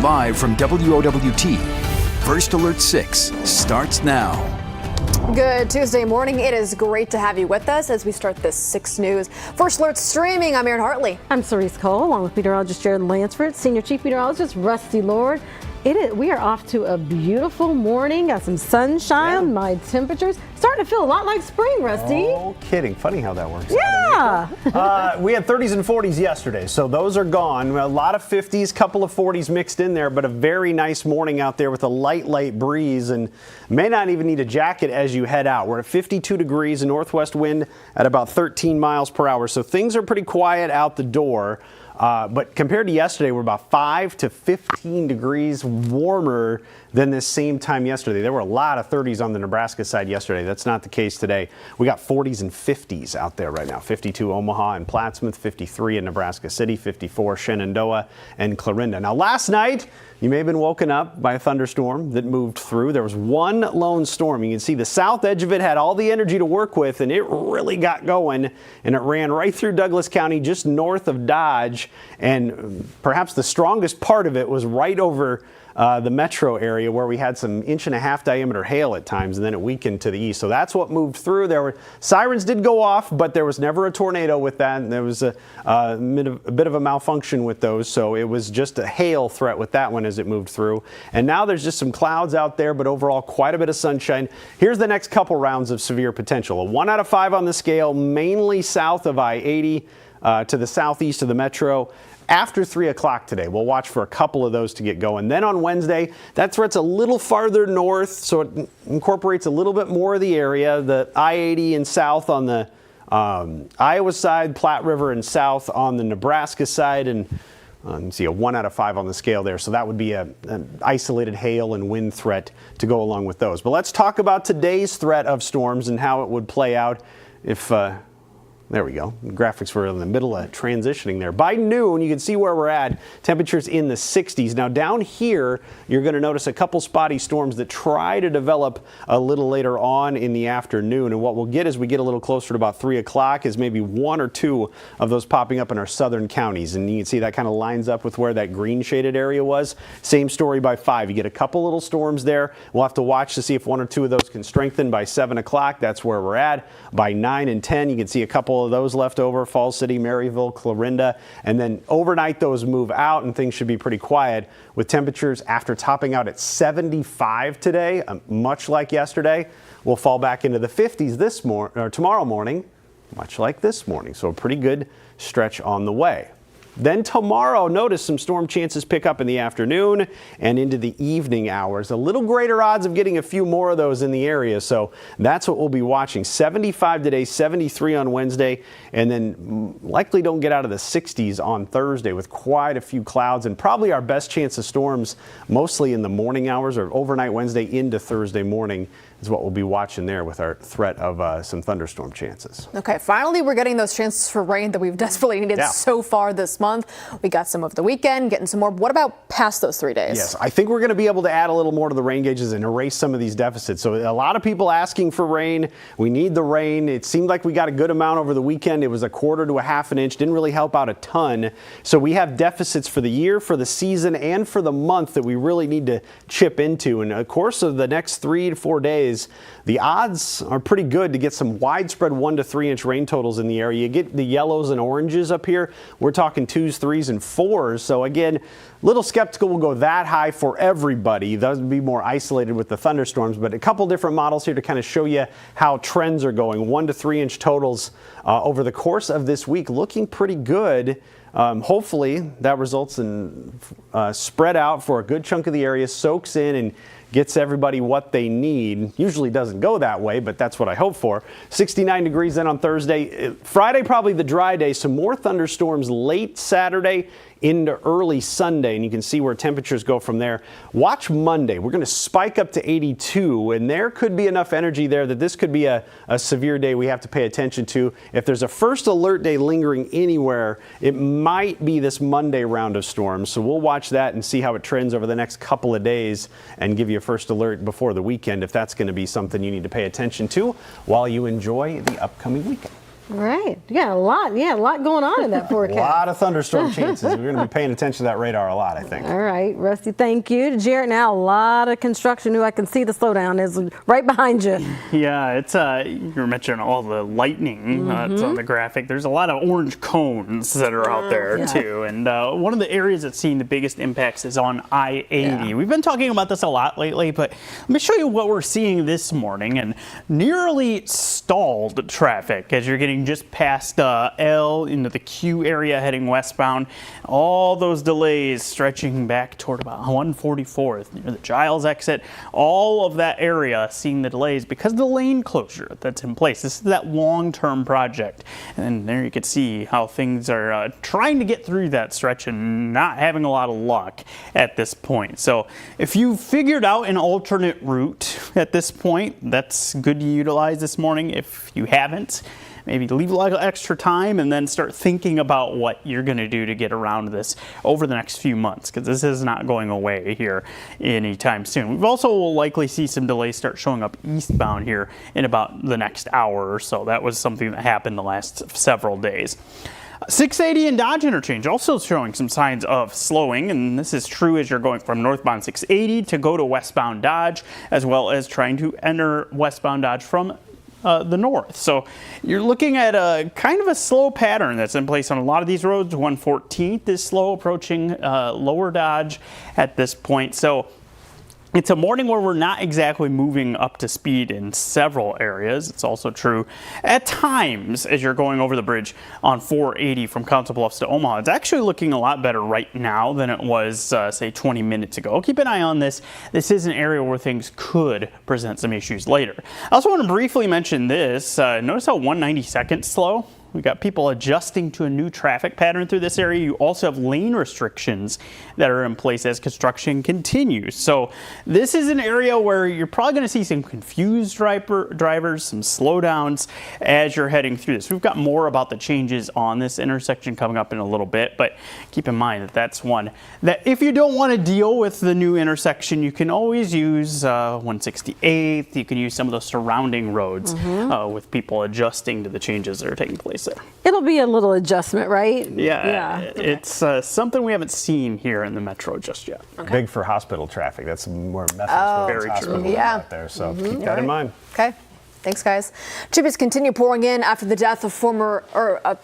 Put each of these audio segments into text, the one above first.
Live from WOWT, First Alert 6 starts now. Good Tuesday morning. It is great to have you with us as we start this 6 News. First Alert streaming. I'm Erin Hartley. I'm Cerise Cole, along with meteorologist Jared Lansford, Senior Chief Meteorologist Rusty Lord. We are off to a beautiful morning. Got some sunshine. My temperatures starting to feel a lot like spring, Rusty. Oh, kidding. Funny how that works. Yeah. We had 30s and 40s yesterday, so those are gone. A lot of 50s, couple of 40s mixed in there, but a very nice morning out there with a light breeze, and may not even need a jacket as you head out. We're at 52 degrees, a northwest wind at about 13 miles per hour, so things are pretty quiet out the door. But compared to yesterday, we're about 5 to 15 degrees warmer than this same time yesterday. There were a lot of 30s on the Nebraska side yesterday. That's not the case today. We got 40s and 50s out there right now. 52 Omaha and Plattsmouth, 53 in Nebraska City, 54 Shenandoah and Clarinda. Now, last night, you may have been woken up by a thunderstorm that moved through. There was one lone storm. You can see the south edge of it had all the energy to work with, and it really got going, and it ran right through Douglas County, just north of Dodge, and perhaps the strongest part of it was right over the metro area where we had some 1.5-inch diameter hail at times, and then it weakened to the east. So that's what moved through. Sirens did go off, but there was never a tornado with that, and there was a bit of a malfunction with those. So it was just a hail threat with that one as it moved through. And now there's just some clouds out there, but overall quite a bit of sunshine. Here's the next couple rounds of severe potential. A 1 out of 5 on the scale, mainly south of I-80 to the southeast of the metro. After 3 o'clock today, we'll watch for a couple of those to get going. Then on Wednesday, that threat's a little farther north, so it incorporates a little bit more of the area. The I-80 and south on the Iowa side, Platte River and south on the Nebraska side, and you see a 1 out of 5 on the scale there. So that would be an isolated hail and wind threat to go along with those. But let's talk about today's threat of storms and how it would play out if there we go. The graphics were in the middle of transitioning there. By noon, you can see where we're at. Temperatures in the 60s. Now down here, you're going to notice a couple spotty storms that try to develop a little later on in the afternoon. And what we'll get as we get a little closer to about 3 o'clock is maybe 1 or 2 of those popping up in our southern counties. And you can see that kind of lines up with where that green shaded area was. Same story by 5. You get a couple little storms there. We'll have to watch to see if 1 or 2 of those can strengthen by 7 o'clock. That's where we're at. By 9 and 10, you can see a couple of those left over, Falls City, Maryville, Clarinda, and then overnight those move out and things should be pretty quiet with temperatures after topping out at 75 today, much like yesterday. We'll fall back into the 50s tomorrow morning, much like this morning. So a pretty good stretch on the way. Then tomorrow, notice some storm chances pick up in the afternoon and into the evening hours. A little greater odds of getting a few more of those in the area, so that's what we'll be watching. 75 today, 73 on Wednesday, and then likely don't get out of the 60s on Thursday with quite a few clouds and probably our best chance of storms mostly in the morning hours or overnight Wednesday into Thursday morning is what we'll be watching there with our threat of some thunderstorm chances. Okay, finally we're getting those chances for rain that we've desperately needed so far this month. We got some over the weekend, getting some more. What about past those 3 days? Yes, I think we're going to be able to add a little more to the rain gauges and erase some of these deficits. So a lot of people asking for rain. We need the rain. It seemed like we got a good amount over the weekend. It was 1/4 to 1/2 inch. Didn't really help out a ton. So we have deficits for the year, for the season, and for the month that we really need to chip into. And of course, of the next 3 to 4 days, the odds are pretty good to get some widespread 1 to 3 inch rain totals in the area. You get the yellows and oranges up here. We're talking 2s, 3s, and 4s. So again, little skeptical we'll go that high for everybody. Those would be more isolated with the thunderstorms, but a couple different models here to kind of show you how trends are going. 1 to 3 inch totals over the course of this week, looking pretty good. Hopefully that results in spread out for a good chunk of the area, soaks in and gets everybody what they need. Usually doesn't go that way, but that's what I hope for. 69 degrees then on Thursday. Friday, probably the dry day. Some more thunderstorms late Saturday into early Sunday, and you can see where temperatures go from there. Watch Monday. We're going to spike up to 82, and there could be enough energy there that this could be a severe day we have to pay attention to. If there's a first alert day lingering anywhere, it might be this Monday round of storms. So we'll watch that and see how it trends over the next couple of days and give you a first alert before the weekend if that's going to be something you need to pay attention to while you enjoy the upcoming weekend. Right. Yeah, a lot going on in that A forecast. lot of thunderstorm chances. We're going to be paying attention to that radar a lot, I think. All right, Rusty, thank you. Jared, now a lot of construction. I can see the slowdown is right behind you. Yeah, it's you were mentioning all the lightning that's on the graphic. There's a lot of orange cones that are out there too, and one of the areas that's seeing the biggest impacts is on I-80. Yeah. We've been talking about this a lot lately, but let me show you what we're seeing this morning, and nearly stalled traffic as you're getting just past L into the Q area heading westbound. All those delays stretching back toward about 144th near the Giles exit. All of that area seeing the delays because of the lane closure that's in place. This is that long-term project. And there you can see how things are trying to get through that stretch and not having a lot of luck at this point. So if you figured out an alternate route at this point, that's good to utilize this morning. If you haven't, maybe leave a lot of extra time and then start thinking about what you're going to do to get around this over the next few months, because this is not going away here anytime soon. We've also will likely see some delays start showing up eastbound here in about the next hour or so. That was something that happened the last several days. 680 and Dodge interchange also showing some signs of slowing, and this is true as you're going from northbound 680 to go to westbound Dodge, as well as trying to enter westbound Dodge from the north. So you're looking at a kind of a slow pattern that's in place on a lot of these roads. 114th is slow approaching lower Dodge at this point. So it's a morning where we're not exactly moving up to speed in several areas. It's also true at times as you're going over the bridge on 480 from Council Bluffs to Omaha. It's actually looking a lot better right now than it was, say, 20 minutes ago. Keep an eye on this. This is an area where things could present some issues later. I also want to briefly mention this. Notice how 192nd slow? We got people adjusting to a new traffic pattern through this area. You also have lane restrictions that are in place as construction continues. So this is an area where you're probably going to see some confused drivers, some slowdowns as you're heading through this. We've got more about the changes on this intersection coming up in a little bit, but keep in mind that that's one that if you don't want to deal with the new intersection, you can always use 168th. You can use some of those surrounding roads with people adjusting to the changes that are taking place there. It'll be a little adjustment, right? Yeah. It's something we haven't seen here in the metro just yet. Okay. Big for hospital traffic. That's more Methodist hospital out there. So keep that in mind. Okay. Thanks, guys. Tributes continue pouring in after the death of former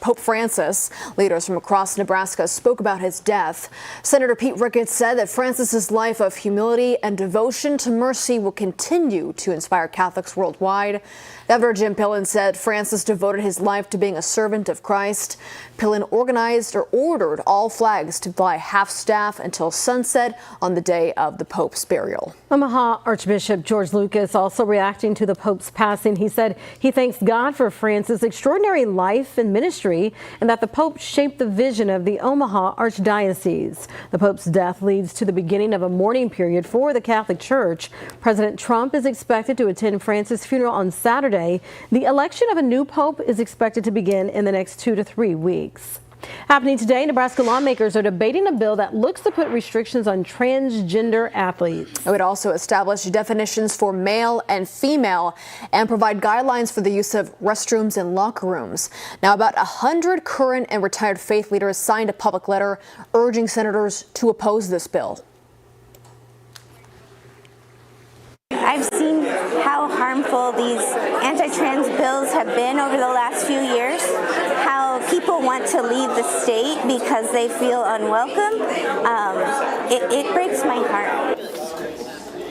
Pope Francis. Leaders from across Nebraska spoke about his death. Senator Pete Ricketts said that Francis's life of humility and devotion to mercy will continue to inspire Catholics worldwide. Governor Jim Pillen said Francis devoted his life to being a servant of Christ. Pillen organized or ordered all flags to fly half-staff until sunset on the day of the Pope's burial. Omaha Archbishop George Lucas also reacting to the Pope's passing. He said he thanks God for Francis' extraordinary life and ministry and that the Pope shaped the vision of the Omaha Archdiocese. The Pope's death leads to the beginning of a mourning period for the Catholic Church. President Trump is expected to attend Francis' funeral on Saturday. The election of a new pope is expected to begin in the next 2 to 3 weeks. Happening today, Nebraska lawmakers are debating a bill that looks to put restrictions on transgender athletes. It would also establish definitions for male and female and provide guidelines for the use of restrooms and locker rooms. Now, about 100 current and retired faith leaders signed a public letter urging senators to oppose this bill. I've seen how harmful these anti-trans bills have been over the last few years, how people want to leave the state because they feel unwelcome. It breaks my heart.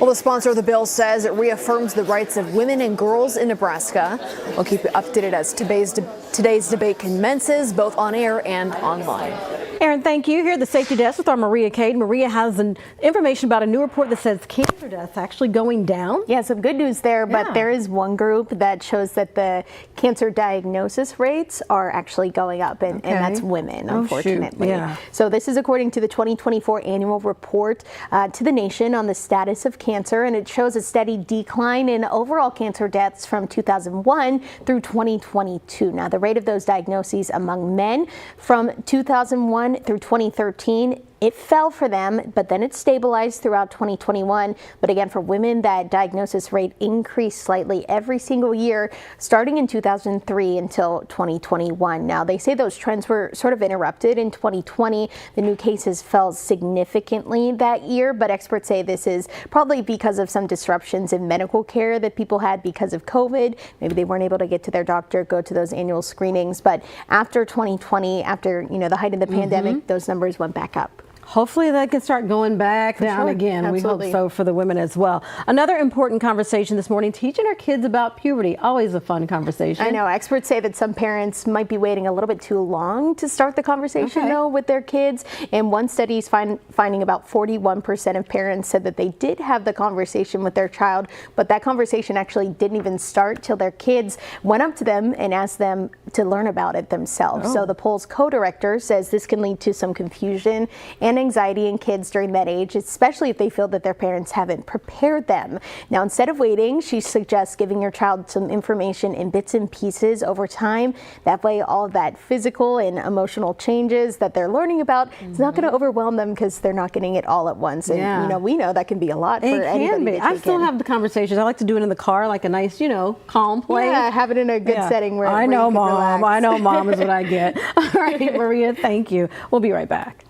Well, the sponsor of the bill says it reaffirms the rights of women and girls in Nebraska. We'll keep you updated as today's debate commences, both on air and online. Aaron, thank you. Here at the Safety Desk with our Maria Cade. Maria has information about a new report that says cancer deaths actually going down. Yeah, some good news there, but there is one group that shows that the cancer diagnosis rates are actually going up, and that's women, unfortunately. So this is according to the 2024 annual report to the nation on the status of cancer, and it shows a steady decline in overall cancer deaths from 2001 through 2022. Now, the rate of those diagnoses among men from 2001 through 2013 It fell for them, but then it stabilized throughout 2021. But again, for women, that diagnosis rate increased slightly every single year, starting in 2003 until 2021. Now, they say those trends were sort of interrupted in 2020. The new cases fell significantly that year, but experts say this is probably because of some disruptions in medical care that people had because of COVID. Maybe they weren't able to get to their doctor, go to those annual screenings. But after 2020, after the height of the pandemic, those numbers went back up. Hopefully that can start going back down again. Absolutely. We hope so for the women as well. Another important conversation this morning, teaching our kids about puberty. Always a fun conversation. I know. Experts say that some parents might be waiting a little bit too long to start the conversation, though, with their kids. And one study is finding about 41% of parents said that they did have the conversation with their child, but that conversation actually didn't even start till their kids went up to them and asked them to learn about it themselves. So the poll's co-director says this can lead to some confusion and anxiety in kids during that age, especially if they feel that their parents haven't prepared them. Now, instead of waiting, she suggests giving your child some information in bits and pieces over time. That way, all of that physical and emotional changes that they're learning about is not going to overwhelm them because they're not getting it all at once. And we know that can be a lot for anybody to take I still have the conversations. I like to do it in the car, like a nice, calm place. Yeah, have it in a good setting where I know, where you can Mom. relax. I know, Mom is what I get. All right, Maria, thank you. We'll be right back.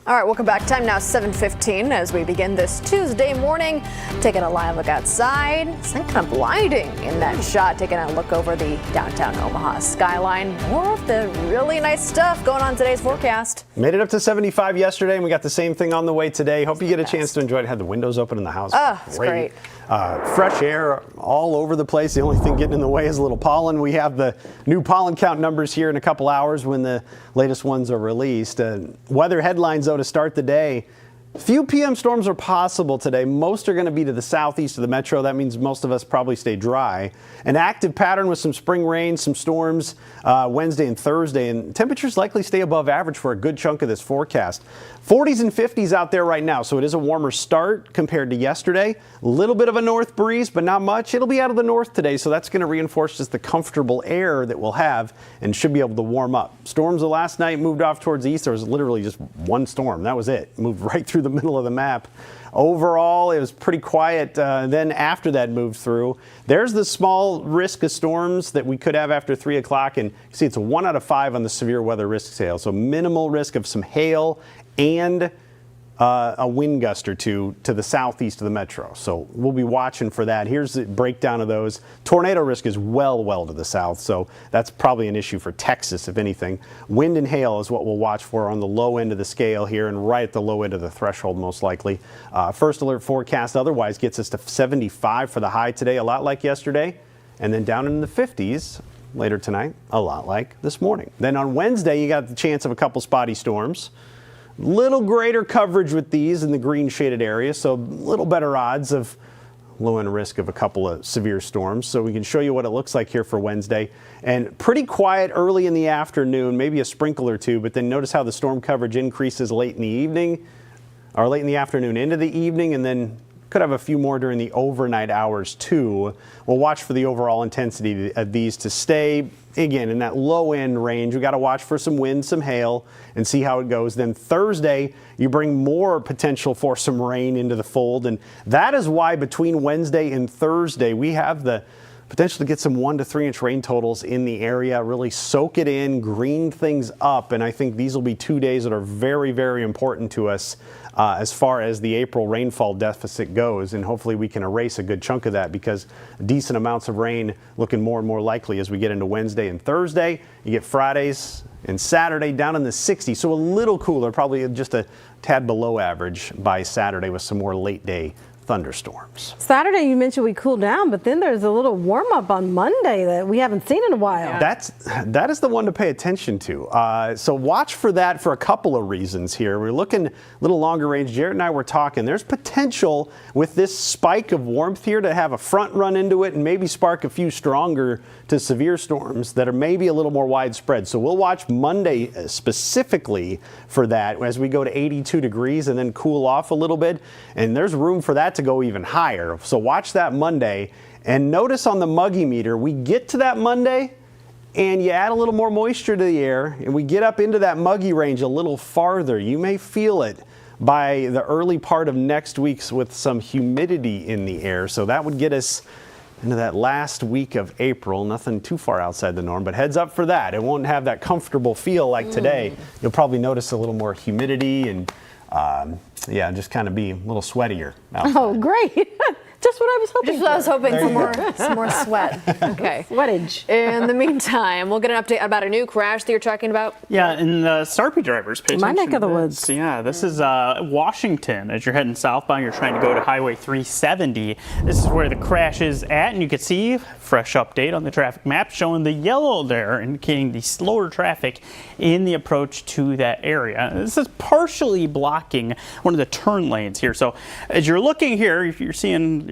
All right, welcome back. Time now 7:15 as we begin this Tuesday morning. Taking a live look outside. It's kind of blinding in that shot. Taking a look over the downtown Omaha skyline. More of the really nice stuff going on today's forecast. Made it up to 75 yesterday, and we got the same thing on the way today. Hope you get a chance to enjoy it. Had the windows open in the house. Oh, it's great. Fresh air all over the place. The only thing getting in the way is a little pollen. We have the new pollen count numbers here in a couple hours when the latest ones are released. Weather headlines, though, to start the day. Few PM storms are possible today. Most are going to be to the southeast of the metro. That means most of us probably stay dry. An active pattern with some spring rain, some storms Wednesday and Thursday, and temperatures likely stay above average for a good chunk of this forecast. 40s and 50s out there right now, so it is a warmer start compared to yesterday. A little bit of a north breeze, but not much. It'll be out of the north today, so that's going to reinforce just the comfortable air that we'll have and should be able to warm up. Storms of last night moved off towards the east. There was literally just one storm. That was it. Moved right through the middle of the map. Overall, it was pretty quiet. Then after that moved through, there's the small risk of storms that we could have after 3 o'clock. And you see, it's a 1 out of 5 on the severe weather risk scale. So minimal risk of some hail and a wind gust or two to the southeast of the metro. So we'll be watching for that. Here's the breakdown of those. Tornado risk is well to the south, so that's probably an issue for Texas, if anything. Wind and hail is what we'll watch for on the low end of the scale here and right at the low end of the threshold, most likely. First alert forecast otherwise gets us to 75 for the high today, a lot like yesterday, and then down in the 50s later tonight, a lot like this morning. Then on Wednesday, you got the chance of a couple spotty storms. Little greater coverage with these in the green shaded area, so a little better odds of low end risk of a couple of severe storms. So we can show you what it looks like here for Wednesday. And pretty quiet early in the afternoon, maybe a sprinkle or two, but then notice how the storm coverage increases late in the evening, or late in the afternoon into the evening, and then could have a few more during the overnight hours too. We'll watch for the overall intensity of these to stay, again, in that low end range. We got to watch for some wind, some hail, and see how it goes. Then Thursday, you bring more potential for some rain into the fold. And that is why between Wednesday and Thursday, we have the potential to get some 1 to 3 inch rain totals in the area, really soak it in, green things up. And I think these will be 2 days that are very important to us as far as the April rainfall deficit goes. And hopefully we can erase a good chunk of that, because decent amounts of rain looking more and more likely as we get into Wednesday and Thursday. You get Fridays and Saturday down in the 60s, so a little cooler, probably just a tad below average by Saturday with some more late day thunderstorms. Saturday, you mentioned we cool down, but then there's a little warm up on Monday that we haven't seen in a while. That is the one to pay attention to. So watch for that for a couple of reasons here. We're looking a little longer range. Jared and I were talking. There's potential with this spike of warmth here to have a front run into it and maybe spark a few stronger to severe storms that are maybe a little more widespread. So we'll watch Monday specifically for that as we go to 82 degrees and then cool off a little bit. And there's room for that to go even higher. So watch that Monday. And notice on the muggy meter, we get to that Monday and you add a little more moisture to the air and we get up into that muggy range a little farther. You may feel it by the early part of next week with some humidity in the air. So that would get us into that last week of April. Nothing too far outside the norm, but heads up for that. It won't have that comfortable feel like today. You'll probably notice a little more humidity and just kind of be a little sweatier outside. Oh, great. Just what I was hoping. Just what I was hoping for, some more sweat. Okay. Sweatage. In the meantime, we'll get an update about a new crash that you're talking about. Yeah, and the Sarpy drivers, pay attention. My neck of the to woods. this. Yeah, this is Washington. As you're heading southbound, you're trying to go to Highway 370. This is where the crash is at, and you can see fresh update on the traffic map showing the yellow there, indicating the slower traffic in the approach to that area. This is partially blocking one of the turn lanes here. So as you're looking here, if you're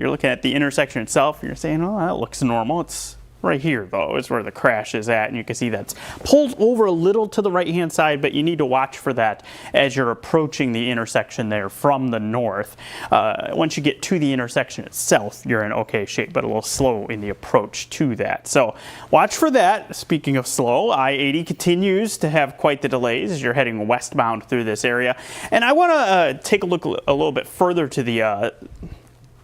looking at the intersection itself, you're saying, oh, that looks normal. It's right here, though, is where the crash is at, and you can see that's pulled over a little to the right-hand side, but you need to watch for that as you're approaching the intersection there from the north. Once you get to the intersection itself, you're in okay shape, but a little slow in the approach to that. So watch for that. Speaking of slow, I-80 continues to have quite the delays as you're heading westbound through this area. And I want to take a look a little bit further to the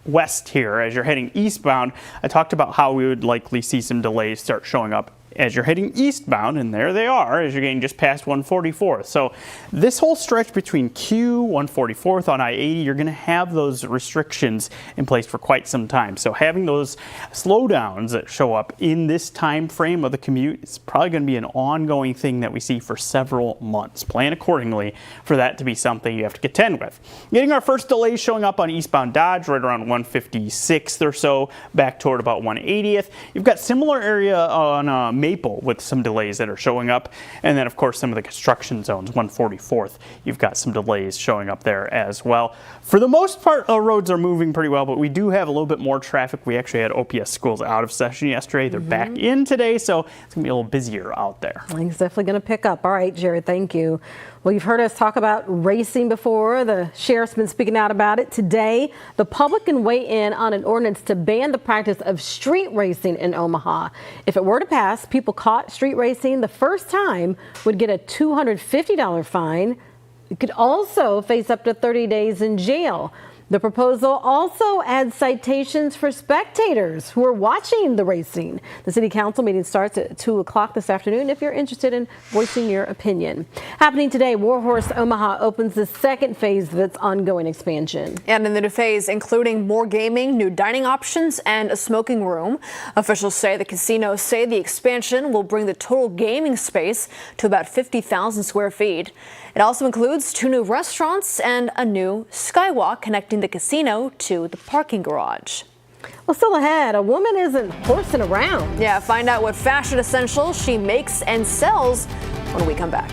west here as you're heading eastbound. I talked about how we would likely see some delays start showing up as you're heading eastbound, and there they are as you're getting just past 144th. So this whole stretch between Q, 144th on I-80, you're going to have those restrictions in place for quite some time. So having those slowdowns that show up in this time frame of the commute is probably going to be an ongoing thing that we see for several months. Plan accordingly for that to be something you have to contend with. Getting our first delay showing up on eastbound Dodge right around 156th or so, back toward about 180th. You've got similar area on Maple with some delays that are showing up, and then of course some of the construction zones, 144th, you've got some delays showing up there as well. For the most part, roads are moving pretty well, but we do have a little bit more traffic. We actually had OPS schools out of session yesterday. They're back in today, so it's gonna be a little busier out there. I think it's definitely going to pick up. All right, Jared, thank you. Well, you've heard us talk about racing before. The sheriff's been speaking out about it. Today, the public can weigh in on an ordinance to ban the practice of street racing in Omaha. If it were to pass, people caught street racing the first time would get a $250 fine. It could also face up to 30 days in jail. The proposal also adds citations for spectators who are watching the racing. The city council meeting starts at 2 o'clock this afternoon if you're interested in voicing your opinion. Happening today, WarHorse Omaha opens the second phase of its ongoing expansion. And in the new phase, including more gaming, new dining options, and a smoking room. Officials say the casino say the expansion will bring the total gaming space to about 50,000 square feet. It also includes 2 new restaurants and a new skywalk connecting the casino to the parking garage. Well, still ahead, a woman isn't horsing around. Yeah, find out what fashion essentials she makes and sells when we come back.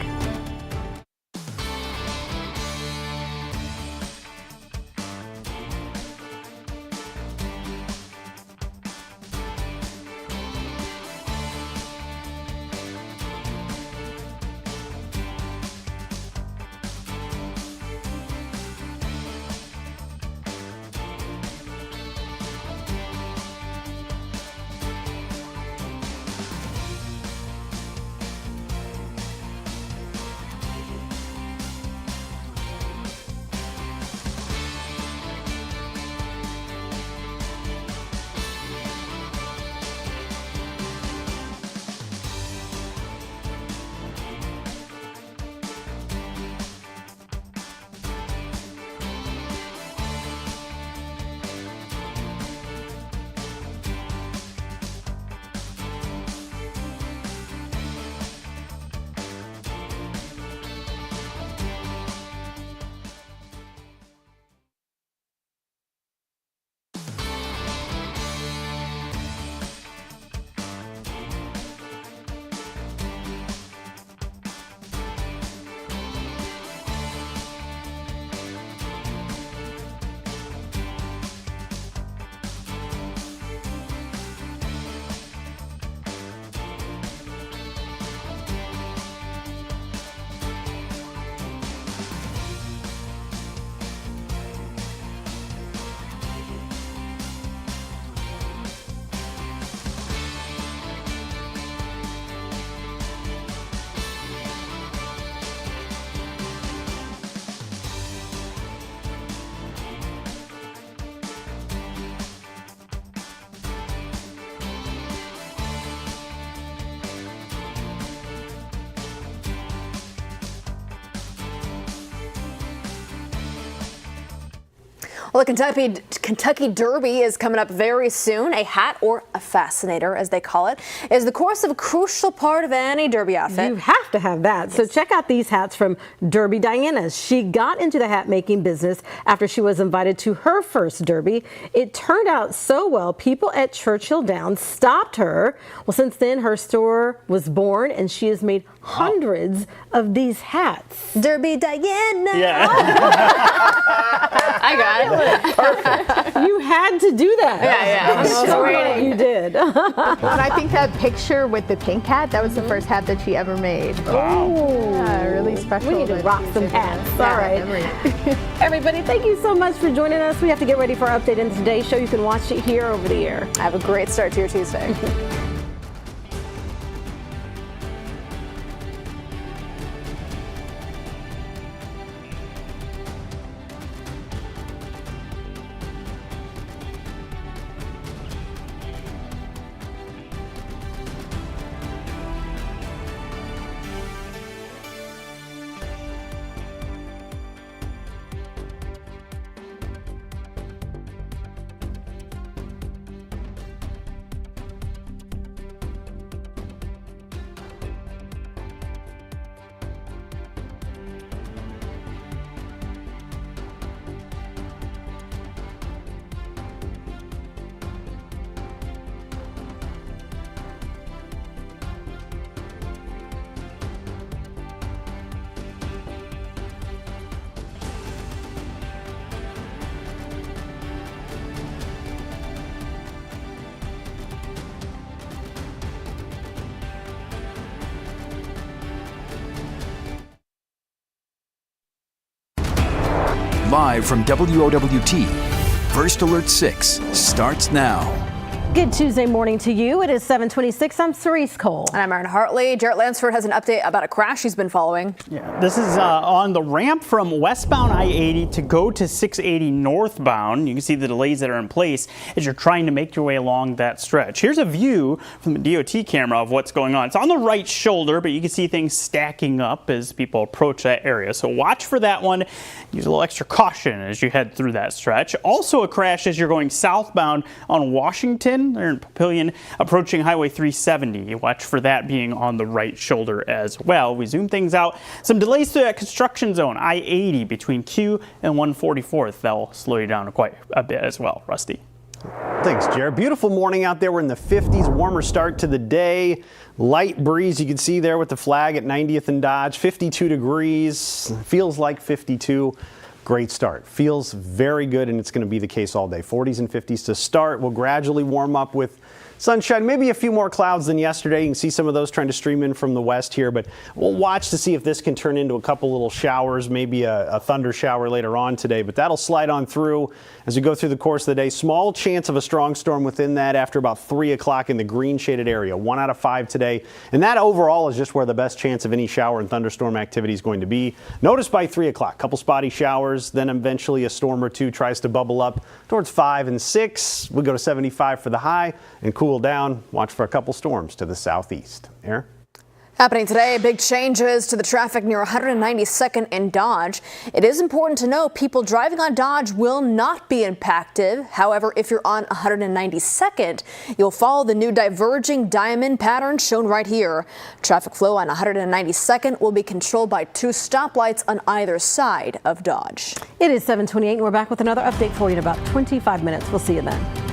Well, the Kentucky Derby is coming up very soon. A hat, or a fascinator as they call it, is the course of a crucial part of any Derby outfit. You have to have that. Yes. So check out these hats from Derby Diana's. She got into the hat making business after she was invited to her first Derby. It turned out so well, people at Churchill Downs stopped her. Well, since then, her store was born and she has made hundreds of these hats. Derby Diana. Yeah. I got it. Perfect. You had to do that. Yeah. I'm so glad you did. And I think that picture with the pink hat, that was the first hat that she ever made. Wow. Yeah, really special. We need to rock some hats. All right. Everybody, thank you so much for joining us. We have to get ready for our update in today's show. You can watch it here over the air. Have a great start to your Tuesday. Live from WOWT, First Alert 6 starts now. Good Tuesday morning to you. It is 7:26. I'm Cerise Cole. And I'm Erin Hartley. Jarrett Lansford has an update about a crash he's been following. Yeah, this is on the ramp from westbound I-80 to go to 680 northbound. You can see the delays that are in place as you're trying to make your way along that stretch. Here's a view from the DOT camera of what's going on. It's on the right shoulder, but you can see things stacking up as people approach that area. So watch for that one. Use a little extra caution as you head through that stretch. Also a crash as you're going southbound on Washington. They're in Papillion, approaching Highway 370. Watch for that being on the right shoulder as well. We zoom things out. Some delays through that construction zone, I-80 between Q and 144th. That'll slow you down quite a bit as well. Rusty. Thanks, Jared. Beautiful morning out there. We're in the 50s. Warmer start to the day. Light breeze you can see there with the flag at 90th and Dodge. 52 degrees. Feels like 52. Great start. Feels very good, and it's going to be the case all day. 40s and 50s to start. We'll gradually warm up with sunshine, maybe a few more clouds than yesterday. You can see some of those trying to stream in from the west here, but we'll watch to see if this can turn into a couple little showers, maybe a thunder shower later on today, but that'll slide on through as we go through the course of the day. Small chance of a strong storm within that after about 3 o'clock in the green shaded area. 1 out of 5 today, and that overall is just where the best chance of any shower and thunderstorm activity is going to be. Notice by 3 o'clock, couple spotty showers, then eventually a storm or two tries to bubble up towards 5 and 6. We go to 75 for the high and cool down. Watch for a couple storms to the southeast. Aaron? Happening today, big changes to the traffic near 192nd and Dodge. It is important to know people driving on Dodge will not be impacted. However, if you're on 192nd, you'll follow the new diverging diamond pattern shown right here. Traffic flow on 192nd will be controlled by 2 stoplights on either side of Dodge. It is 7:28 and we're back with another update for you in about 25 minutes. We'll see you then.